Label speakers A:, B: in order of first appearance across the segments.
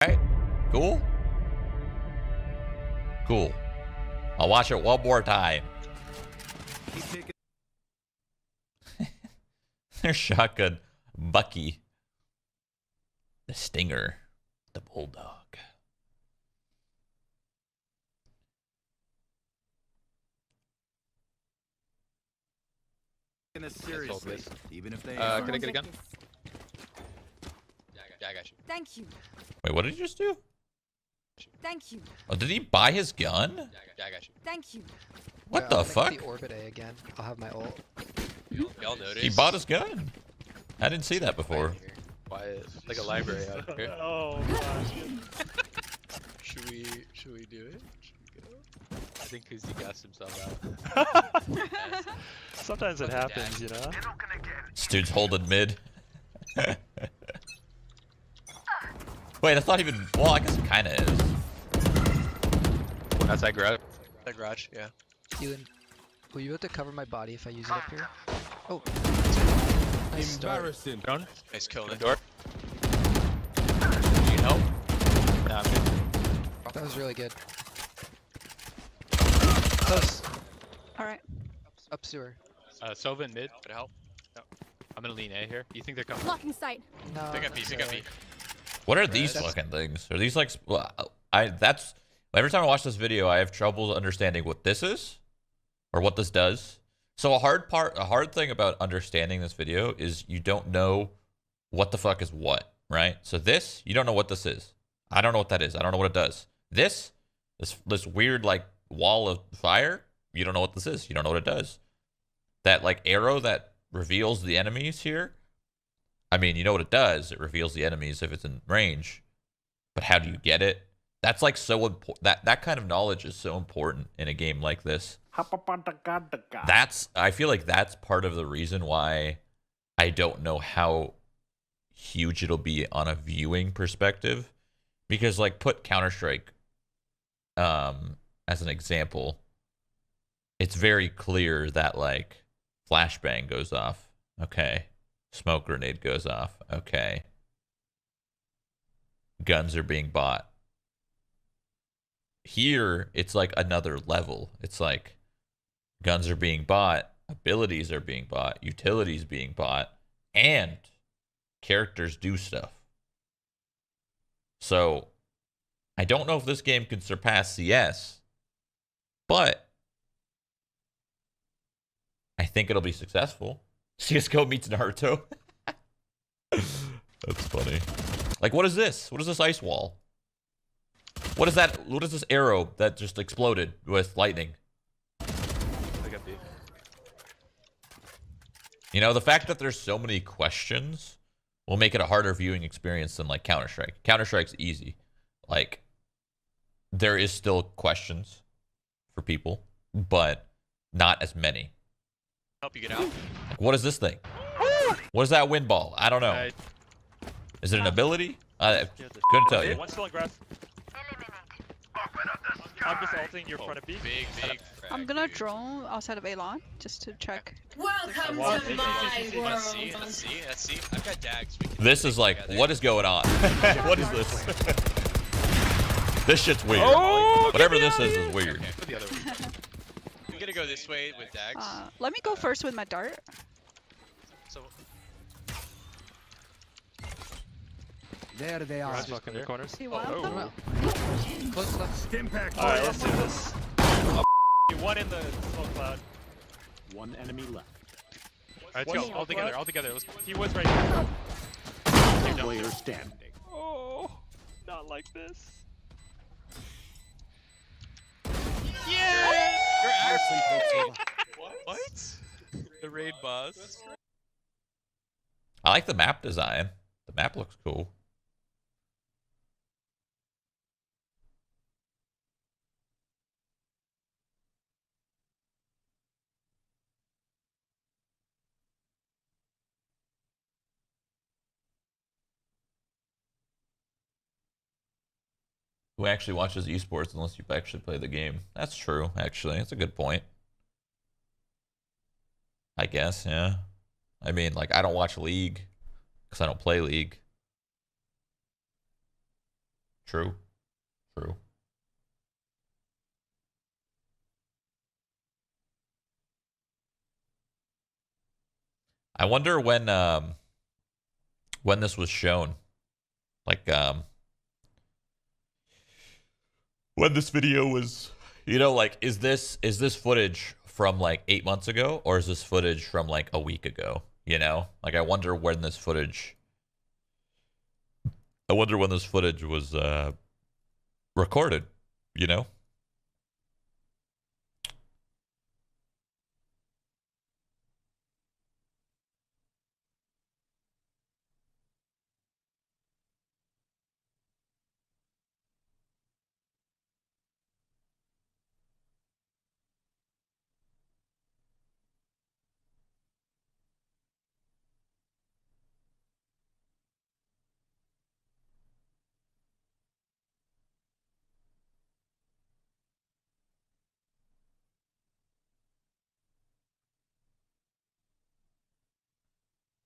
A: Alright, cool. Cool. I'll watch it one more time. Their shotgun, Bucky. The Stinger. The Bulldog.
B: Seriously, even if they
C: can I get a gun? Yeah, I got you.
D: Thank you.
A: Wait, what did he just do?
D: Thank you.
A: Oh, did he buy his gun?
C: Yeah, I got you.
D: Thank you.
A: What
E: Yeah,
A: the
E: I'll
A: fuck?
E: make the orbit A again. I'll have my ult.
C: Y'all noticed?
A: He bought his gun. I didn't see that before.
C: Quiet, like a library out here.
F: Oh gosh.
C: Should we do it? Should we go? I think Kuzi gassed himself out.
F: Sometimes it happens, you know?
A: This dude's holding mid. Wait, that's not even... Well, I guess it kind of is.
C: Outside garage. That garage, yeah.
E: Ewan, will you have to cover my body if I use it up here? Oh. Nice start.
B: embarrassing.
C: Drone? Nice kill.
A: The
C: Door.
A: Do you know?
C: Nah, I'm good.
E: That was really good. Close.
D: Alright.
E: Up sewer.
C: Sova in mid. Could I help? No. I'm gonna lean A here. You think they're coming?
D: Blocking sight.
E: No.
C: Pick up B, pick up B.
A: What are these fucking things? Are these like... Well, that's... Every time I watch this video, I have trouble understanding what this is or what this does. So a hard thing about understanding this video is you don't know what the fuck is what, right? So this, you don't know what this is. I don't know what that is. I don't know what it does. This weird like wall of fire, you don't know what this is. You don't know what it does. That like arrow that reveals the enemies here, I mean, you know what it does. It reveals the enemies if it's in range. But how do you get it? That's like so important. That kind of knowledge is so important in a game like this. I feel like that's part of the reason why I don't know how huge it'll be on a viewing perspective. Because like put Counter-Strike as an example. It's very clear that like flashbang goes off. Okay. Smoke grenade goes off. Okay. Guns are being bought. Here, it's like another level. It's like guns are being bought, abilities are being bought, utilities being bought, and characters do stuff. So, I don't know if this game can surpass CS, but I think it'll be successful. CSGO meets Naruto. That's funny. Like, what is this? What is this ice wall? What is that? What is this arrow that just exploded with lightning?
C: Pick up B.
A: You know, the fact that there's so many questions will make it a harder viewing experience than like Counter-Strike. Counter-Strike's easy. Like, there is still questions for people, but not as many.
C: Help you get out.
A: Like, what is this thing? What is that wind ball? I don't know. Is it an ability? I couldn't tell you.
F: One's still in grass. I'm just ulting your front of B.
C: Big
D: I'm gonna drone outside of A-Lon just to check.
G: Welcome
F: Wow.
G: to my world.
C: Let's see. I've got dags.
A: This is like, what is going on? What is this? This shit's weird.
F: Oh,
A: Whatever this is weird.
C: Okay, put the other one. I'm gonna go this way with dags.
D: Let me go first with my dart.
C: So
B: There they are.
F: Garage fucking in the corners.
D: See one of
F: Oh.
D: them?
E: Close left.
B: Impact.
F: Alright, let's do this. One in the smoke cloud.
B: One enemy left.
C: alright,
F: One
C: let's go.
F: smoke
C: All together. Let's
F: He was right here.
B: Player standing.
F: Oh, not like this.
C: Yeah! You're
B: Nicely played,
C: actually what? The raid boss.
A: I like the map design. The map looks cool. Who actually watches esports unless you actually play the game? That's true, actually. That's a good point. I guess, yeah. I mean, like, I don't watch League because I don't play League. True. True. I wonder when this was shown. Like when this video was, like is this footage from like 8 months ago, or is this footage from like a week ago? Like I wonder when this footage was recorded,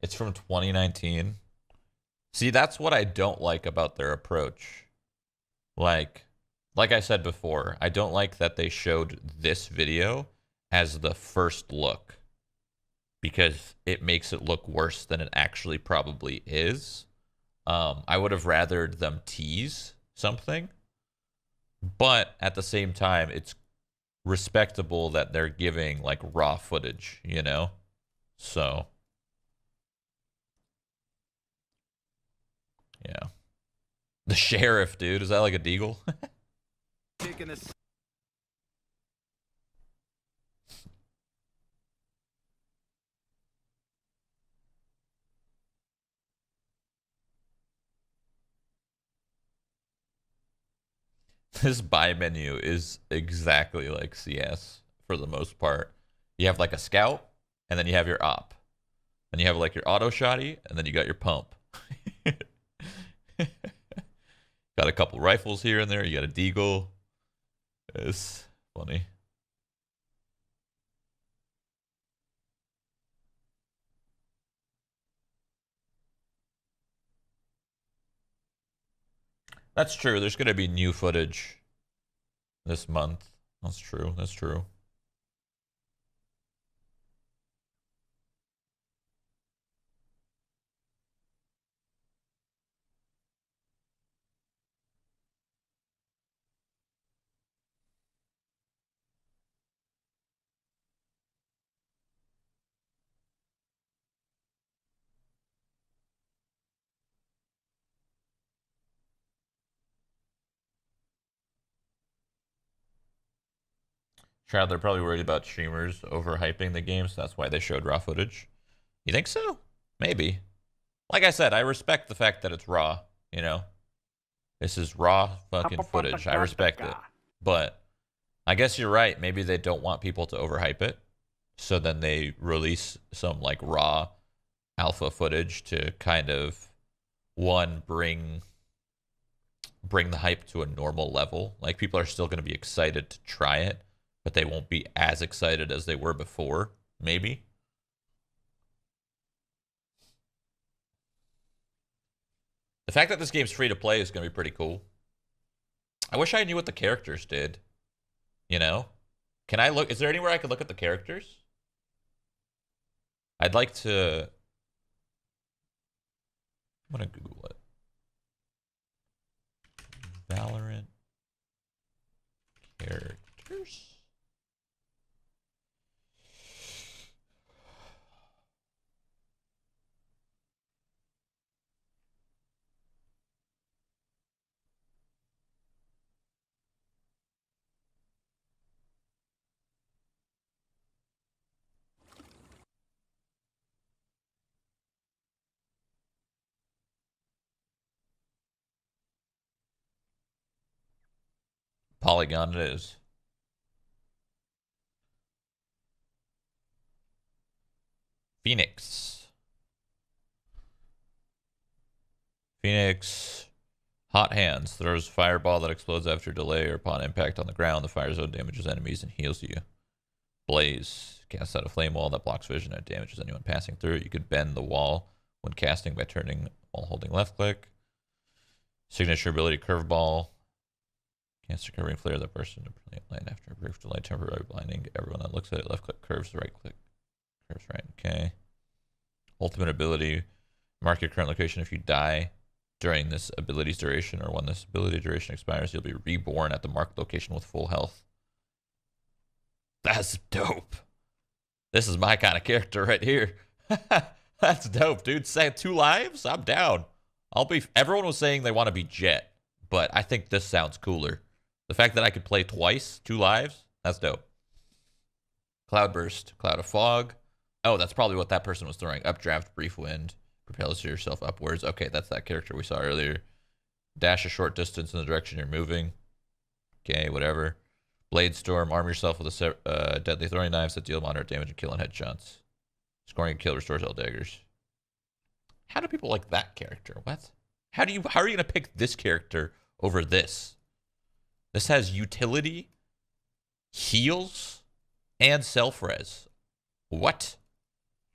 A: It's from 2019. See, that's what I don't like about their approach. Like I said before, I don't like that they showed this video as the first look, because it makes it look worse than it actually probably is. I would have rathered them tease something, but at the same time, it's respectable that they're giving like raw footage, So, yeah. The sheriff, dude, is that like a deagle?
B: Taking a
A: This buy menu is exactly like CS for the most part. You have like a scout, and then you have your op. Then you have like your auto shotty, and then you got your pump. Got a couple rifles here and there. You got a deagle. It's funny. That's true. There's going to be new footage this month. That's true. That's true. Shroud, they're probably worried about streamers overhyping the game, so that's why they showed raw footage. You think so? Maybe. Like I said, I respect the fact that it's raw, This is raw fucking footage. I respect it. But I guess you're right. Maybe they don't want people to overhype it. So then they release some like raw alpha footage to kind of, one, bring the hype to a normal level. Like people are still going to be excited to try it, but they won't be as excited as they were before, maybe. The fact that this game's free to play is going to be pretty cool. I wish I knew what the characters did. Can I look? Is there anywhere I could look at the characters? I'd like to. I'm going to Google it. Valorant characters. Polygon it is. Phoenix. Hot Hands. Throws fireball that explodes after delay or upon impact on the ground. The fire zone damages enemies and heals you. Blaze. Casts out a flame wall that blocks vision and damages anyone passing through it. You could bend the wall when casting by turning while holding left click. Signature ability curveball. Cancer covering flare the person to brilliant light after a brief delay, temporarily blinding everyone that looks at it. Left click curves, right click curves right. Okay. Ultimate ability. Mark your current location. If you die during this ability's duration or when this ability duration expires, you'll be reborn at the marked location with full health. That's dope. This is my kind of character right here. That's dope, dude. Say 2 lives? I'm down. Everyone was saying they want to be Jet, but I think this sounds cooler. The fact that I could play twice, 2 lives, that's dope. Cloudburst, Cloud of Fog. Oh, that's probably what that person was throwing. Updraft, Brief Wind, propels yourself upwards. Okay, that's that character we saw earlier. Dash a short distance in the direction you're moving. Okay, whatever. Blade Storm, arm yourself with a deadly throwing knives that deal moderate damage and kill and headshots. Scoring a kill restores all daggers. How do people like that character? What? How are you gonna pick this character over this? This has utility, heals, and self-res. What?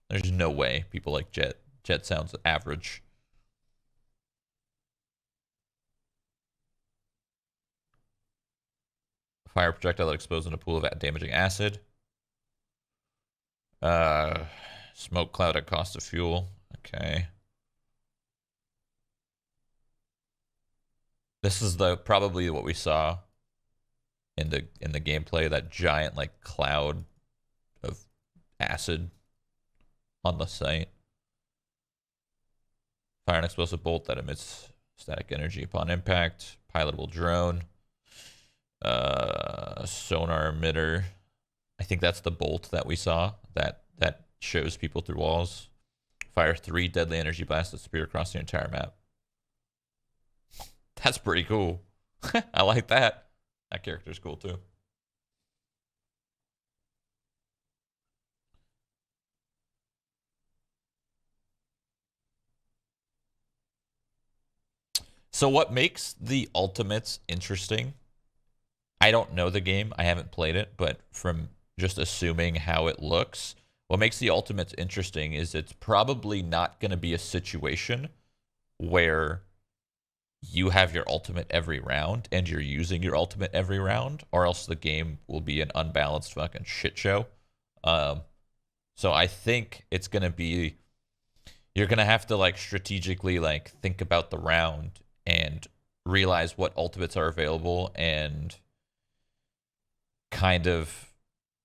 A: There's no way people like Jet. Jet sounds average. Fire projectile that explodes in a pool of damaging acid. Smoke cloud at cost of fuel. Okay. This is probably what we saw in the gameplay, that giant like cloud of acid on the site. Fire an explosive bolt that emits static energy upon impact. Pilotable drone. Sonar emitter. I think that's the bolt that we saw that shows people through walls. Fire 3 deadly energy blasts that spear across the entire map. That's pretty cool. I like that. That character's cool too. So what makes the ultimates interesting? I don't know the game. I haven't played it, but from just assuming how it looks, what makes the ultimates interesting is it's probably not going to be a situation where you have your ultimate every round and you're using your ultimate every round, or else the game will be an unbalanced fucking shit show. So I think it's going to be, you're going to have to like strategically like think about the round and realize what ultimates are available and kind of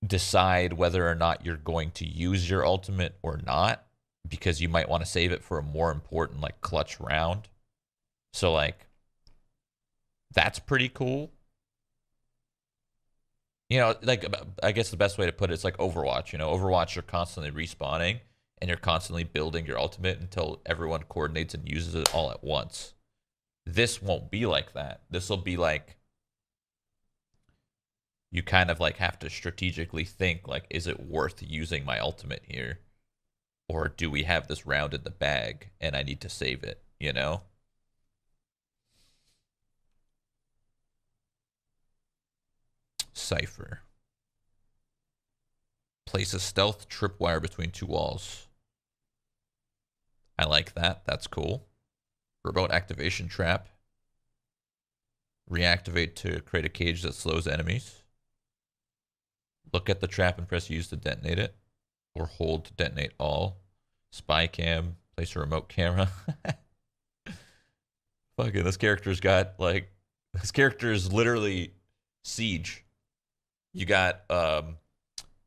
A: decide whether or not you're going to use your ultimate or not, because you might want to save it for a more important like clutch round. So like that's pretty cool. You know, like I guess the best way to put it is like Overwatch. You know, Overwatch, you're constantly respawning and you're constantly building your ultimate until everyone coordinates and uses it all at once. This won't be like that. This will be like, you kind of like have to strategically think like, is it worth using my ultimate here? Or do we have this round in the bag and I need to save it, you know? Cypher. Place a stealth tripwire between 2 walls. I like that. That's cool. Remote activation trap. Reactivate to create a cage that slows enemies. Look at the trap and press use to detonate it. Or hold to detonate all. Spy cam. Place a remote camera. Fucking, this character's got, like... This character is literally Siege. You got the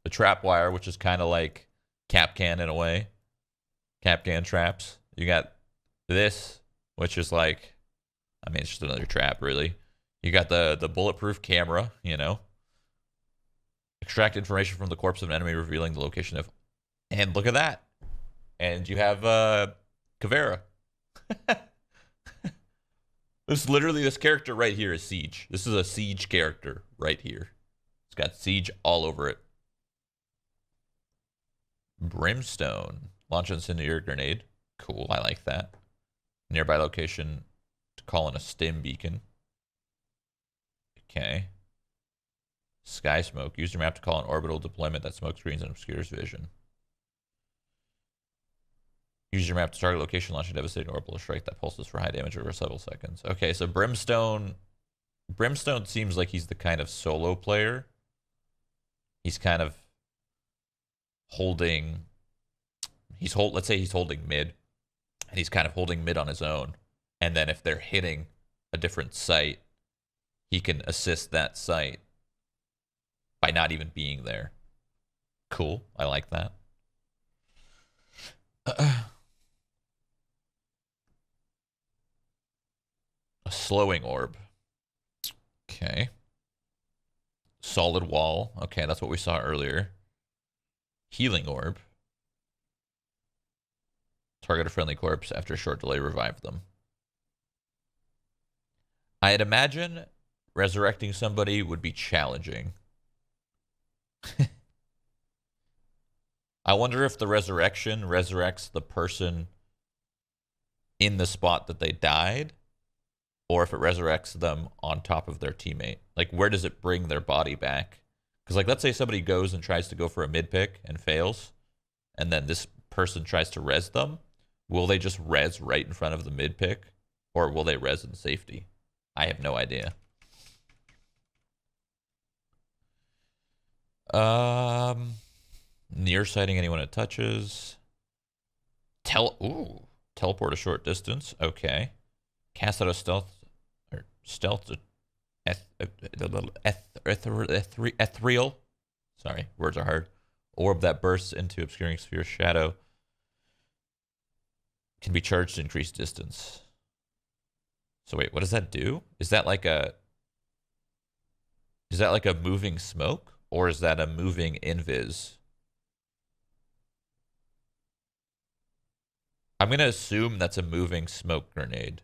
A: trapwire, which is kind of like Capcan in a way. Capcan traps. You got this, which is like... I mean, it's just another trap, really. You got the bulletproof camera, you know. Extract information from the corpse of an enemy, revealing the location of... And look at that. And you have Caveira. This character right here is Siege. This is a Siege character right here. It's got Siege all over it. Brimstone. Launch an incendiary grenade. Cool, I like that. Nearby location to call in a stim beacon. Okay. Sky smoke. Use your map to call an orbital deployment that smoke screens and obscures vision. Use your map to target location, launch a devastating orbital strike that pulses for high damage over several seconds. Okay, so Brimstone seems like he's the kind of solo player. He's kind of holding. Let's say he's holding mid, and he's kind of holding mid on his own. And then if they're hitting a different site, he can assist that site by not even being there. Cool. I like that. A slowing orb. Okay. Solid wall. Okay, that's what we saw earlier. Healing orb. Target a friendly corpse after a short delay, revive them. I'd imagine resurrecting somebody would be challenging. I wonder if the resurrection resurrects the person in the spot that they died, or if it resurrects them on top of their teammate. Like, where does it bring their body back? Because, like, let's say somebody goes and tries to go for a mid pick and fails, and then this person tries to res them. Will they just res right in front of the mid pick, or will they res in safety? I have no idea. Near sighting anyone it touches. Teleport a short distance. Okay. Cast out a stealth ethereal. Sorry, words are hard. Orb that bursts into obscuring sphere shadow. Can be charged to increase distance. So wait, what does that do? Is that like a moving smoke, or is that a moving invis? I'm gonna assume that's a moving smoke grenade.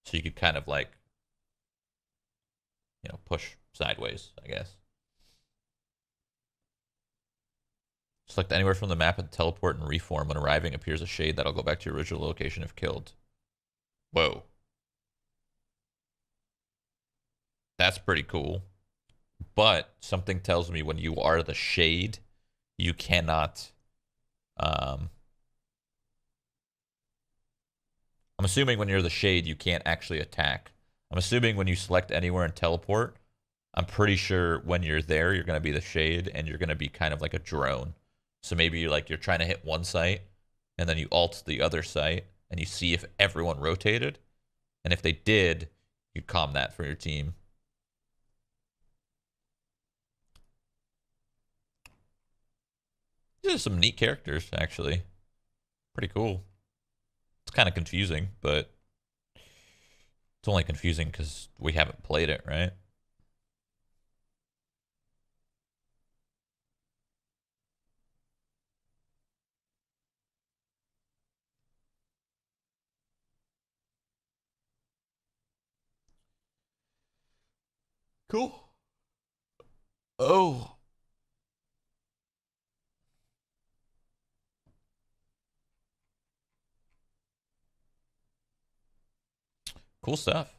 A: So you could kind of like, push sideways, I guess. Select anywhere from the map and teleport and reform. When arriving, appears a shade that'll go back to your original location if killed. Whoa. That's pretty cool. But something tells me when you are the shade, you cannot... I'm assuming when you're the shade, you can't actually attack. I'm assuming when you select anywhere and teleport, I'm pretty sure when you're there, you're going to be the shade, and you're going to be kind of like a drone. So maybe you're trying to hit one site, and then you ult the other site, and you see if everyone rotated. And if they did, you calm that for your team. These are some neat characters, actually. Pretty cool. It's kind of confusing, but it's only confusing because we haven't played it, right? Cool. Oh. Cool stuff.